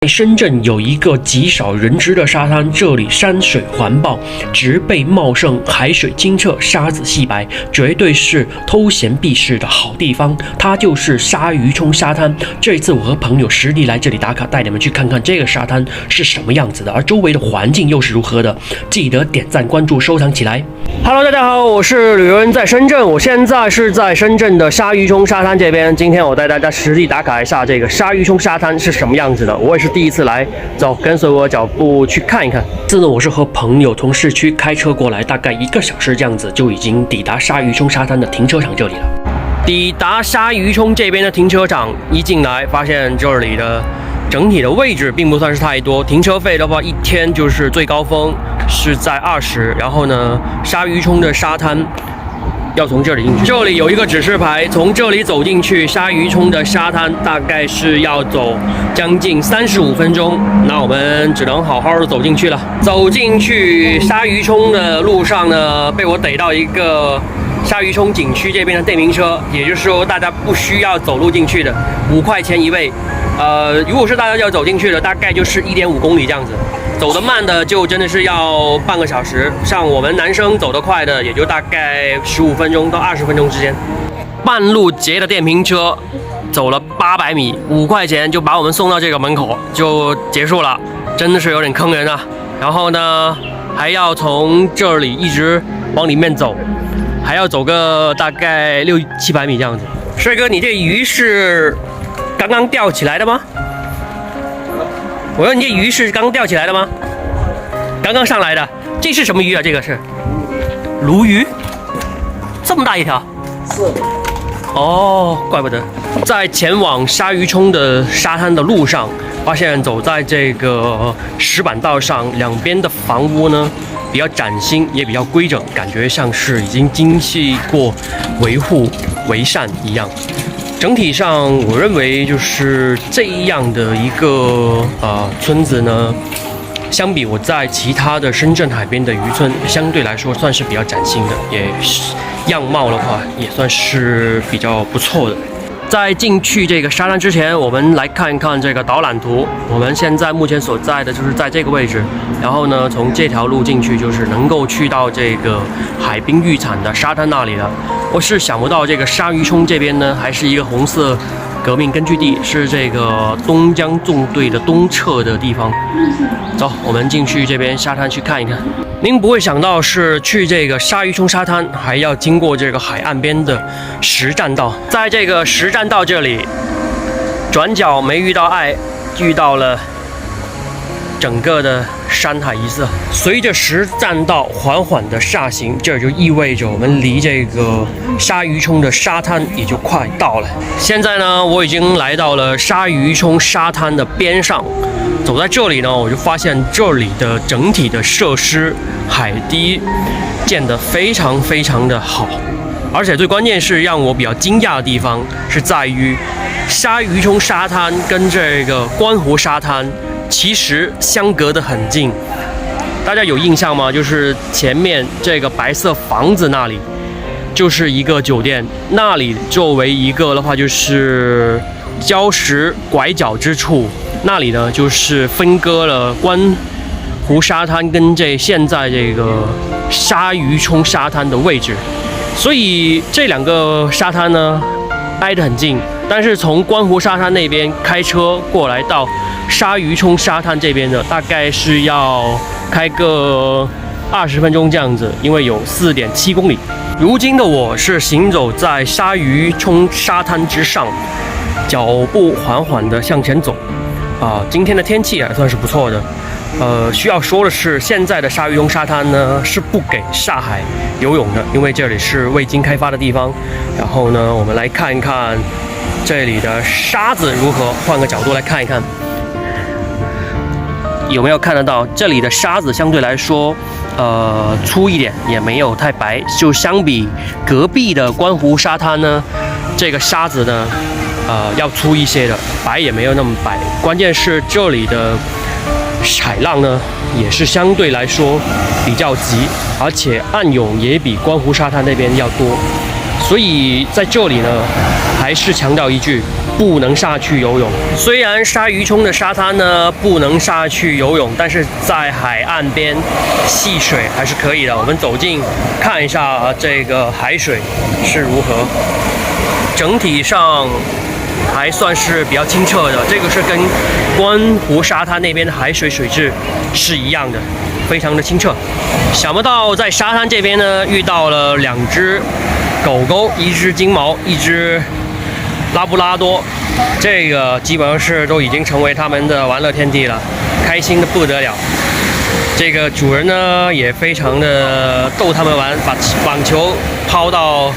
深圳有一个极少人知的沙滩，这里山水环抱，植被茂盛，海水清澈，沙子细白，绝对是偷闲避世的好地方。它就是鲨鱼涌沙滩。这一次我和朋友实地来这里打卡，带你们去看看这个沙滩是什么样子的，而周围的环境又是如何的。记得点赞、关注、收藏起来。Hello， 大家好，我是旅游人在深圳，我现在是在深圳的鲨鱼涌沙滩这边。今天我带大家实地打卡一下这个鲨鱼涌沙滩是什么样子的。我也是第一次来，走，跟随我脚步去看一看。这呢，我是和朋友从市区开车过来，大概1个小时这样子，就已经抵达鲨鱼涌沙滩的停车场这里了。抵达鲨鱼涌这边的停车场，一进来发现这里的整体的位置并不算是太多，停车费的话，1天就是最高峰是在20，然后呢，鲨鱼涌的沙滩要从这里进去。这里有一个指示牌，从这里走进去，鲨鱼涌的沙滩大概是要走将近35分钟。那我们只能好好的走进去了。走进去鲨鱼涌的路上呢，被我逮到一个鲨鱼涌景区这边的电瓶车，也就是说大家不需要走路进去的，5块钱一位。如果是大家要走进去的，大概就是1.5公里这样子。走得慢的就真的是要半个小时，像我们男生走得快的，也就大概15分钟到20分钟之间。半路截的电瓶车，走了800米，5块钱就把我们送到这个门口就结束了，真的是有点坑人啊。然后呢，还要从这里一直往里面走，还要走个大概600-700米这样子。帅哥，你这鱼是刚刚钓起来的吗？我说你这鱼是刚钓起来的吗？刚刚上来的，这是什么鱼啊？这个是鲈鱼，这么大一条。是。哦，怪不得。在前往鲨鱼涌的沙滩的路上，发现走在这个石板道上，两边的房屋呢比较崭新，也比较规整，感觉像是已经经历过维护维善一样。整体上，我认为就是这样的一个村子呢，相比我在其他的深圳海边的渔村，相对来说算是比较崭新的，也是样貌的话也算是比较不错的。在进去这个沙滩之前，我们来看一看这个导览图。我们现在目前所在的就是在这个位置，然后呢，从这条路进去就是能够去到这个海滨浴场的沙滩那里了。我是想不到这个鲨鱼涌这边呢，还是一个红色革命根据地，是这个东江纵队的东撤的地方。走，我们进去这边沙滩去看一看。您不会想到是去这个鲨鱼涌沙滩，还要经过这个海岸边的实栈道。在这个实栈道这里，转角没遇到爱，遇到了整个的山海一色。随着实栈道缓缓的下行，这就意味着我们离这个鲨鱼涌的沙滩也就快到了。现在呢，我已经来到了鲨鱼涌沙滩的边上。走在这里呢，我就发现这里的整体的设施海堤建得非常非常的好，而且最关键是让我比较惊讶的地方是在于鲨鱼涌沙滩跟这个观湖沙滩其实相隔得很近。大家有印象吗？就是前面这个白色房子那里就是一个酒店，那里作为一个的话就是礁石拐角之处，那里呢就是分割了观湖沙滩跟现在这个鲨鱼涌沙滩的位置，所以这两个沙滩呢挨得很近。但是从观湖沙滩那边开车过来到鲨鱼涌沙滩这边的，大概是要开个20分钟这样子，因为有4.7公里。如今的我是行走在鲨鱼涌沙滩之上，脚步缓缓地向前走。今天的天气还算是不错的。需要说的是，现在的鲨鱼涌沙滩呢是不给下海游泳的，因为这里是未经开发的地方。然后呢，我们来看一看这里的沙子如何，换个角度来看一看，有没有看得到这里的沙子相对来说粗一点，也没有太白，就相比隔壁的观湖沙滩呢，这个沙子呢要粗一些的，白也没有那么白。关键是这里的海浪呢也是相对来说比较急，而且暗涌也比观湖沙滩那边要多，所以在这里呢还还是强调一句，不能下去游泳。虽然鲨鱼涌的沙滩呢不能下去游泳，但是在海岸边戏水还是可以的。我们走近看一下这个海水是如何，整体上还算是比较清澈的。这个是跟观湖沙滩那边的海水水质是一样的，非常的清澈。想不到在沙滩这边呢遇到了2只狗狗，一只金毛，一只拉布拉多，这个基本上是都已经成为他们的玩乐天地了，开心的不得了。这个主人呢也非常的逗他们玩，把网球抛到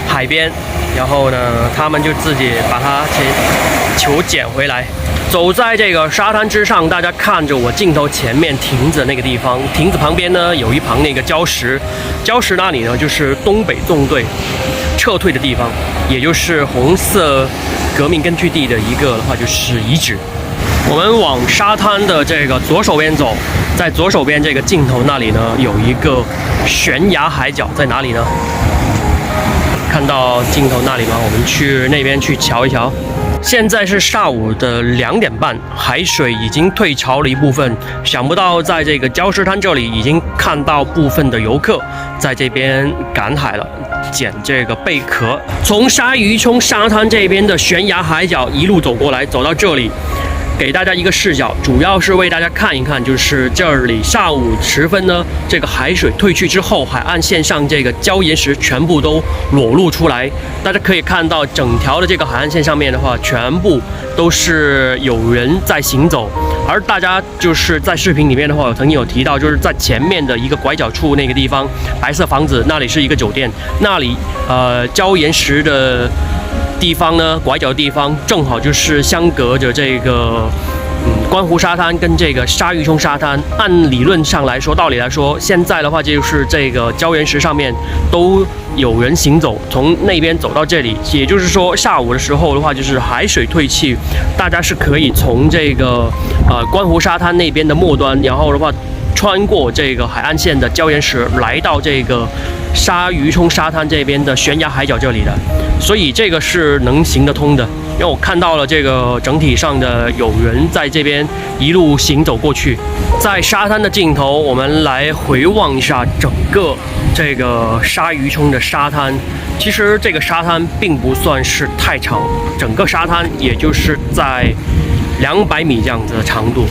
海边，然后呢他们就自己把球捡回来。走在这个沙滩之上，大家看着我镜头前面亭子那个地方，亭子旁边呢有一旁那个礁石，礁石那里呢就是东北纵队撤退的地方，也就是红色革命根据地的一个的话就是遗址。我们往沙滩的这个左手边走，在左手边这个尽头那里呢有一个悬崖海角，在哪里呢？看到尽头那里吗？我们去那边去瞧一瞧。现在是下午的2点半，海水已经退潮了一部分。想不到在这个礁石滩这里，已经看到部分的游客在这边赶海了，捡这个贝壳。从鲨鱼涌沙滩这边的悬崖海角一路走过来，走到这里，给大家一个视角，主要是为大家看一看，就是这里下午时分呢，这个海水退去之后，海岸线上这个礁岩石全部都裸露出来。大家可以看到，整条的这个海岸线上面的话，全部都是有人在行走。而大家就是在视频里面的话，我曾经有提到，就是在前面的一个拐角处那个地方，白色房子那里是一个酒店，那里礁岩石的地方呢，拐角的地方正好就是相隔着这个观湖沙滩跟这个鲨鱼涌沙滩。按理论上来说，道理来说，现在的话就是这个礁岩石上面都有人行走，从那边走到这里，也就是说下午的时候的话，就是海水退去，大家是可以从这个观湖沙滩那边的末端，然后的话穿过这个海岸线的礁岩石，来到这个鲨鱼涌沙滩这边的悬崖海角这里的，所以这个是能行得通的。因为我看到了这个整体上的有人在这边一路行走过去。在沙滩的尽头，我们来回望一下整个这个鲨鱼涌的沙滩。其实这个沙滩并不算是太长，整个沙滩也就是在200米这样子的长度。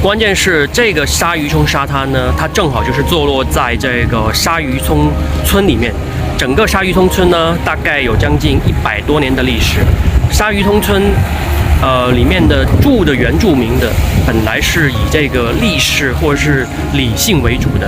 关键是这个鲨鱼涌沙滩呢，它正好就是坐落在这个鲨鱼涌村里面。整个鲨鱼涌村呢，大概有将近100多年的历史。鲨鱼涌村，里面的住的原住民的，本来是以这个历史或者是理性为主的。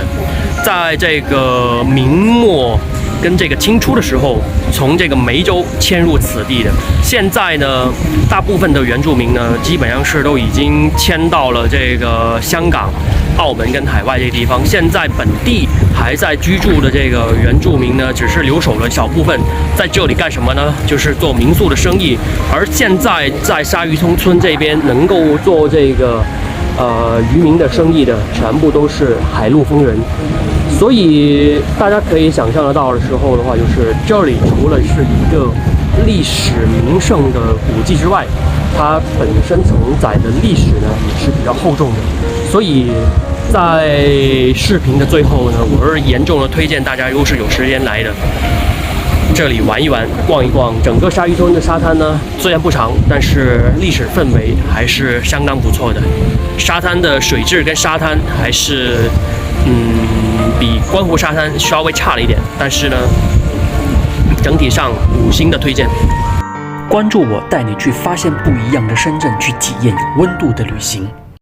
在这个明末跟这个清初的时候，从这个梅州迁入此地的。现在呢，大部分的原住民呢，基本上是都已经迁到了这个香港、澳门跟海外这些地方。现在本地还在居住的这个原住民呢，只是留守了小部分，在这里干什么呢？就是做民宿的生意。而现在在鲨鱼涌村这边能够做这个渔民的生意的，全部都是海陆丰人。所以大家可以想象得到的时候的话，就是这里除了是一个历史名胜的古迹之外，它本身承载的历史呢也是比较厚重的。所以在视频的最后呢，我是严重的推荐大家，如果是有时间来的，这里玩一玩，逛一逛。整个鲨鱼涌的沙滩呢，虽然不长，但是历史氛围还是相当不错的。沙滩的水质跟沙滩还是比观湖沙滩稍微差了一点，但是呢，整体上5星的推荐。关注我，带你去发现不一样的深圳，去体验有温度的旅行。